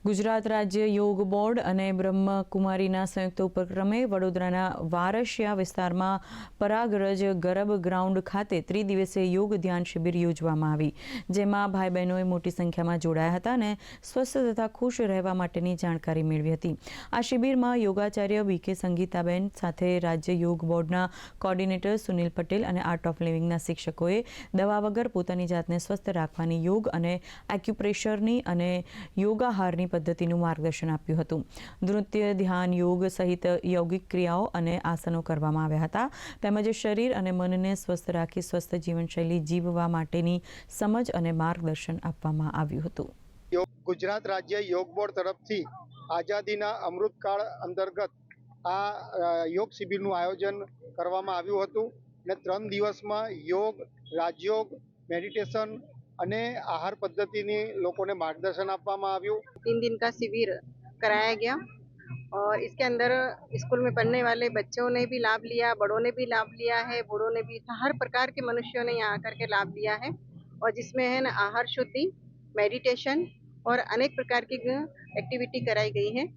ગુજરાત રાજ્ય યોગ બોર્ડ અને બ્રહ્મકુમારીના સંયુક્ત ઉપક્રમે વડોદરાના વારસિયા વિસ્તારમાં પરાગરજ ગરબ ગ્રાઉન્ડ ખાતે ત્રિદિવસીય યોગ ધ્યાન શિબિર યોજવામાં આવી, જેમાં ભાઈ બહેનોએ મોટી સંખ્યામાં જોડાયા હતા અને સ્વસ્થ તથા ખુશ રહેવા માટેની જાણકારી મેળવી હતી. આ શિબિરમાં યોગાચાર્ય બીકે સંગીતાબેન સાથે રાજ્ય યોગ બોર્ડના કોર્ડિનેટર સુનિલ પટેલ અને આર્ટ ઓફ લિવિંગના શિક્ષકોએ દવા વગર પોતાની જાતને સ્વસ્થ રાખવાની યોગ અને એક્યુપ્રેશરની અને યોગાહારની પદ્ધતિનું માર્ગદર્શન આપ્યું હતું. નૃત્ય, ધ્યાન, યોગ સહિત યૌગિક ક્રિયાઓ અને આસનો કરવામાં આવ્યા હતા. તેમજ શરીર અને મનને સ્વસ્થ રાખી સ્વસ્થ જીવનશૈલી જીવવા માટેની સમજ અને માર્ગદર્શન આપવામાં આવ્યું હતું. ગુજરાત રાજ્ય યોગ બોર્ડ તરફથી આઝાદીના અમૃતકાળ અંતર્ગત આ યોગ શિબિરનું આયોજન કરવામાં આવ્યું હતું અને 3 દિવસમાં યોગ, રાજયોગ, મેડિટેશન અને आहार पद्धतिनी लोगों ने मार्गदर्शन આપવામાં આવ્યું. 3 दिन का शिविर कराया गया और इसके अंदर स्कूल में पढ़ने वाले बच्चों ने भी लाभ लिया, बड़ों ने भी लाभ लिया है, बूढ़ों ने भी, हर प्रकार के मनुष्यों ने यहाँ आकर के लाभ लिया है और जिसमें है ना आहार शुद्धि, मेडिटेशन और अनेक प्रकार की एक्टिविटी कराई गई है.